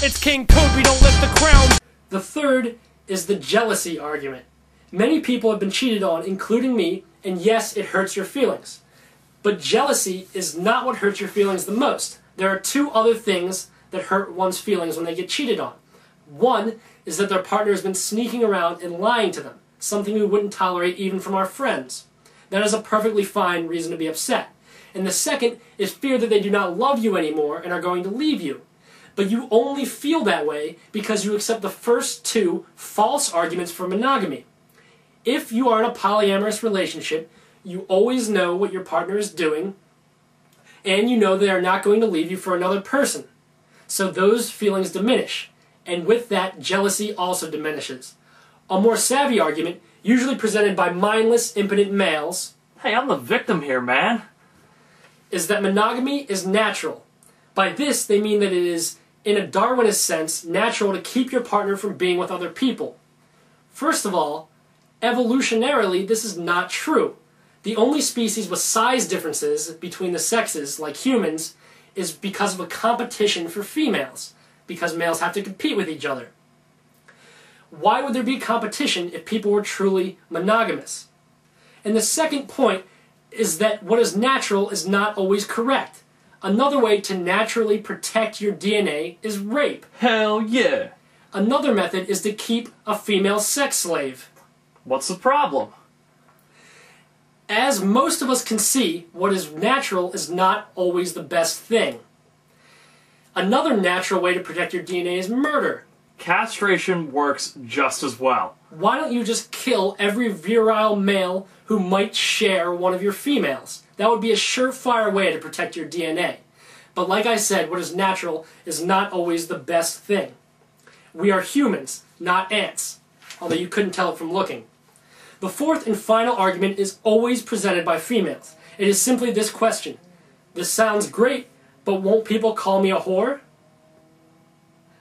It's King Kobe, don't lift the crown. The third is the jealousy argument. Many people have been cheated on, including me, and yes, it hurts your feelings. But jealousy is not what hurts your feelings the most. There are two other things that hurt one's feelings when they get cheated on. One is that their partner has been sneaking around and lying to them, something we wouldn't tolerate even from our friends. That is a perfectly fine reason to be upset. And the second is fear that they do not love you anymore and are going to leave you. But you only feel that way because you accept the first two false arguments for monogamy. If you are in a polyamorous relationship, you always know what your partner is doing, and you know they are not going to leave you for another person. So those feelings diminish, and with that, jealousy also diminishes. A more savvy argument, usually presented by mindless, impotent males, Hey, I'm the victim here, man. is that monogamy is natural. By this, they mean that it is, in a Darwinist sense, natural to keep your partner from being with other people. First of all, evolutionarily, this is not true. The only species with size differences between the sexes, like humans, is because of a competition for females, because males have to compete with each other. Why would there be competition if people were truly monogamous? And the second point is that what is natural is not always correct. Another way to naturally protect your DNA is rape. Hell yeah. Another method is to keep a female sex slave. What's the problem? As most of us can see, what is natural is not always the best thing. Another natural way to protect your DNA is murder. Castration works just as well. Why don't you just kill every virile male who might share one of your females? That would be a surefire way to protect your DNA. But like I said, what is natural is not always the best thing. We are humans, not ants, although you couldn't tell it from looking. The fourth and final argument is always presented by females. It is simply this question: this sounds great, but won't people call me a whore?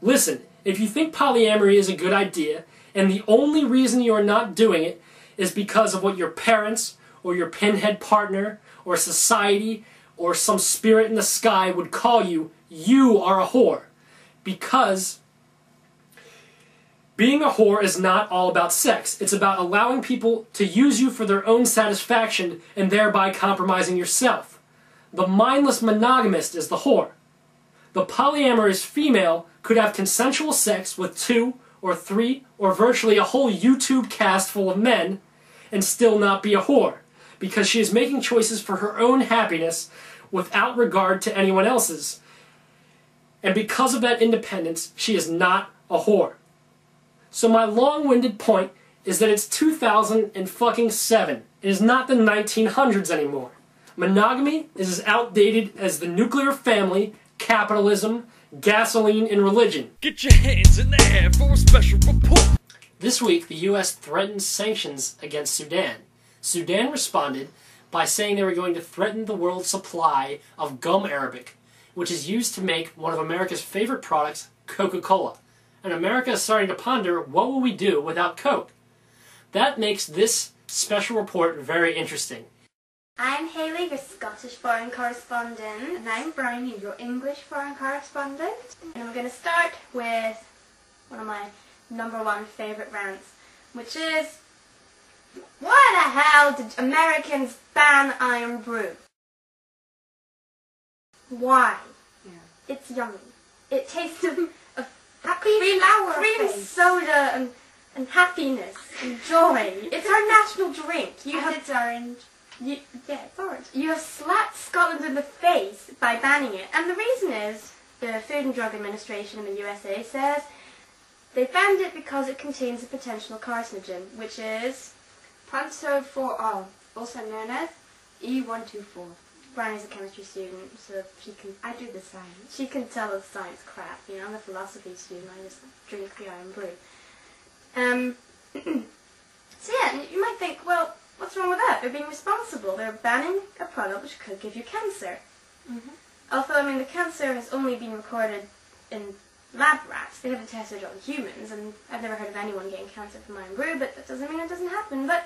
Listen, if you think polyamory is a good idea, and the only reason you are not doing it is because of what your parents, or your pinhead partner, or society, or some spirit in the sky would call you, you are a whore. Because being a whore is not all about sex. It's about allowing people to use you for their own satisfaction and thereby compromising yourself. The mindless monogamist is the whore. The polyamorous female could have consensual sex with 2 or 3 or virtually a whole YouTube cast full of men and still not be a whore, because she is making choices for her own happiness without regard to anyone else's. And because of that independence, she is not a whore. So my long-winded point is that it's 2007. It is not the 1900s anymore. Monogamy is as outdated as the nuclear family, capitalism, gasoline, and religion. Get your hands in the air for a special report. This week, the U.S. threatened sanctions against Sudan. Sudan responded by saying they were going to threaten the world's supply of gum arabic, which is used to make one of America's favorite products, Coca-Cola. And America is starting to ponder, what will we do without Coke? That makes this special report very interesting. I'm Hayley, your Scottish foreign correspondent. And I'm Bryony, your English foreign correspondent. And we're going to start with one of my #1 favourite rants, which is, why the hell did Americans ban irn-bru? Why? Yeah. It's yummy. It tastes of cream soda and happiness and joy. It's our national drink. It's orange. Yeah, it's orange. You have slapped Scotland in the face by banning it, and the reason is the Food and Drug Administration in the USA says they banned it because it contains a potential carcinogen, which is Pantophenol, also known as E124. Brian's a chemistry student, so she can... I do the science. She can tell us science crap, you know. I'm a philosophy student, I just drink the irn-bru. So yeah, you might think, well, what's wrong with that? They're being responsible. They're banning a product which could give you cancer. Mm-hmm. Although, I mean, the cancer has only been recorded in lab rats. They haven't tested it on humans, and I've never heard of anyone getting cancer from irn-bru, but that doesn't mean it doesn't happen. But,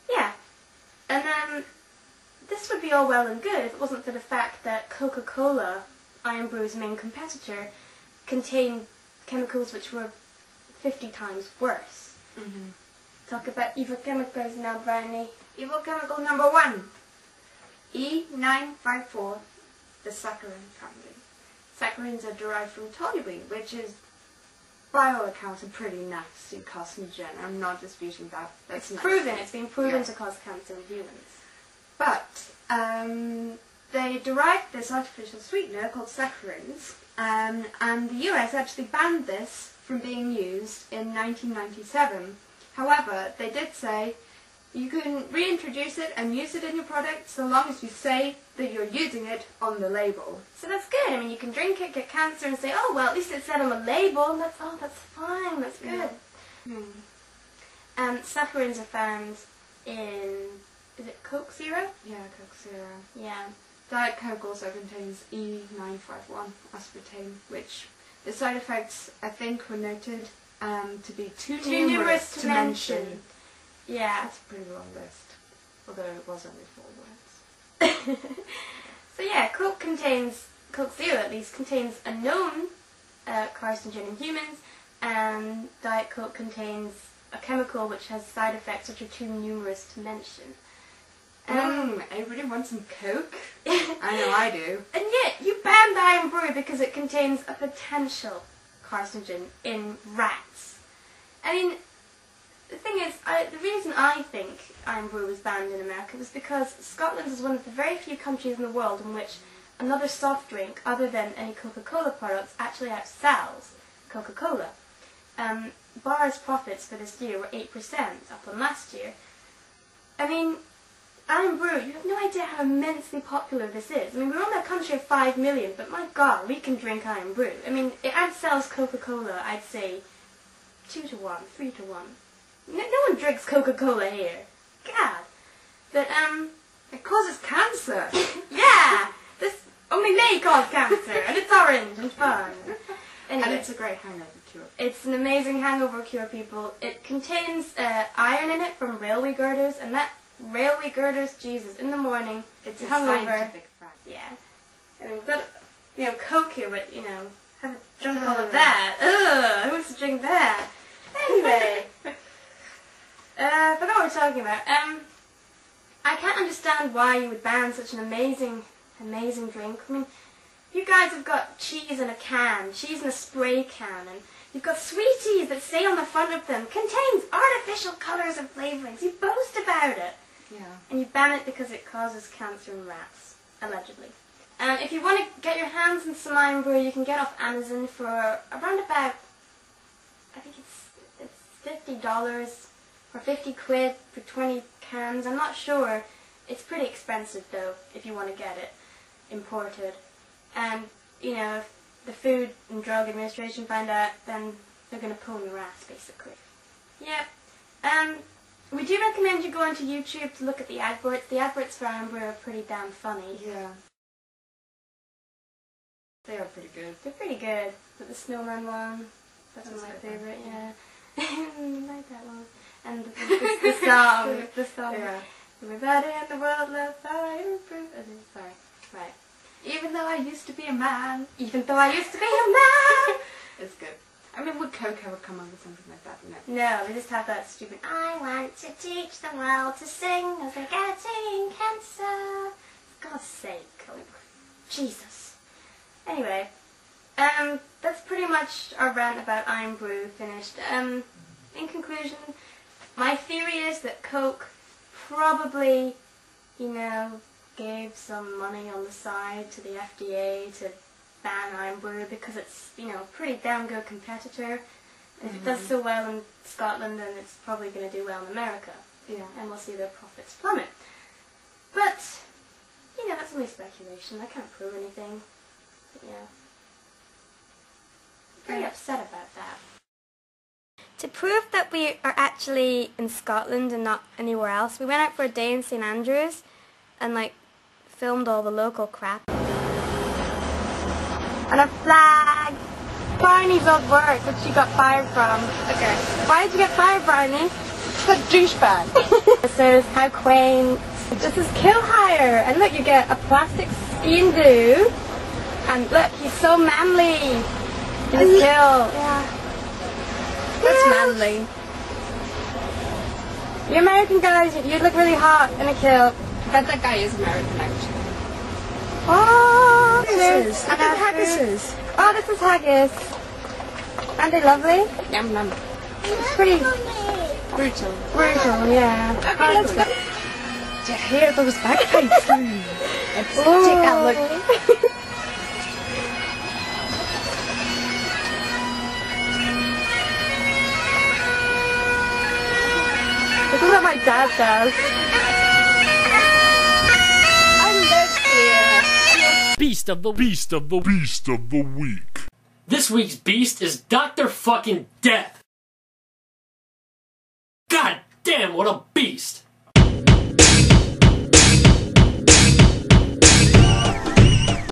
yeah. And then, this would be all well and good if it wasn't for the fact that Coca-Cola, irn-bru's main competitor, contain chemicals which were 50 times worse. Talk about evil chemicals now, Brownie. Evil chemical number 1. E954, the saccharin family. Saccharins are derived from toluene, which is, by all accounts, a pretty nasty carcinogen. I'm not disputing that. That's It's nasty. proven. It's been proven Yeah. to cause cancer in humans. But they derived this artificial sweetener called saccharins, and the US actually banned this from being used in 1997. However, they did say you can reintroduce it and use it in your product so long as you say that you're using it on the label. So that's good. I mean, you can drink it, get cancer, and say, oh, well, at least it said on the label. That's fine. That's good. Saccharins are found in, is it Coke Zero? Yeah, Coke Zero. Yeah. Diet Coke also contains E951 aspartame, which the side effects I think were noted to be too numerous to mention. Yeah. That's a pretty long list, although it was only 4 words. So yeah, Coke Zero at least contains a known carcinogen in humans, and Diet Coke contains a chemical which has side effects which are too numerous to mention. Everybody wants some Coke? I know I do. And yet, you banned irn-bru because it contains a potential carcinogen in rats. I mean, the thing is, the reason I think irn-bru was banned in America was because Scotland is one of the very few countries in the world in which another soft drink, other than any Coca-Cola products, actually outsells Coca-Cola. Bar's profits for this year were 8%, up on last year. I mean, irn-bru, you have no idea how immensely popular this is. I mean, we're only a country of 5 million, but my God, we can drink irn-bru. I mean, it outsells Coca-Cola, I'd say, 2 to 1, 3 to 1. No one drinks Coca-Cola here. God. But, It causes cancer! yeah! This only may cause cancer, and it's orange and fun. Anyway, And it's a great hangover cure. it's an amazing hangover cure, people. It contains iron in it from railway girders, and that railway girders, Jesus, in the morning, It's a hungover. scientific fact. Yeah. I mean, we've got, Coke here, but, haven't drunk all of that. Ugh, who wants to drink that? Anyway. I forgot what we're talking about. I can't understand why you would ban such an amazing drink. I mean, you guys have got cheese in a can, cheese in a spray can, and you've got sweeties that say on the front of them, contains artificial colours and flavourings. You boast about it. Yeah. And you ban it because it causes cancer in rats, allegedly. And if you want to get your hands on some irn-bru, you can get off Amazon for around about, I think it's $50 or 50 quid for 20 cans. I'm not sure. It's pretty expensive though, if you want to get it imported. And, if the Food and Drug Administration find out, then they're going to pull your ass, basically. Yep. We do recommend you go onto YouTube to look at the adverts. The adverts for irn-bru are pretty damn funny. Yeah. They are pretty good. They're pretty good. But the snowman one, that's That's my good. favourite, yeah. I like that one. And the song. Yeah. Everybody in the world loves irn-bru. Sorry. Right. Even though I used to be a man. Even though I used to be a man! It's good. I mean, would Coke ever come up with something like that? No. No, they just have that stupid, I want to teach the world to sing as they're getting cancer. For God's sake, Coke. Jesus. Anyway, that's pretty much our rant about irn-bru finished. In conclusion, my theory is that Coke probably, gave some money on the side to the FDA to ban irn-bru because it's, a pretty damn good competitor. And if it does so well in Scotland, then it's probably going to do well in America. Yeah. And we'll see their profits plummet. But, that's only speculation. I can't prove anything. But, very upset about that. To prove that we are actually in Scotland and not anywhere else, we went out for a day in St Andrews and, filmed all the local crap. And a flag! Barney's old work that she got fired from. Okay. Why did you get fired, Barney? The douchebag. This is how quaint. This is kill hire. And look, you get a plastic ski and do. And look, he's so manly. He's kill. Yeah. That's manly. You American guys, you look really hot in a kilt. I bet that guy is American, actually. Oh, this is haggis. Oh, this is haggis. Aren't they lovely? Yum yum. It's pretty brutal. Brutal, yeah. Okay, let's go. Do you hear those bagpipes? Let's take that look. This is what my dad does. I live here. Beast of the week. This week's beast is Dr. fucking Death. God damn, what a beast!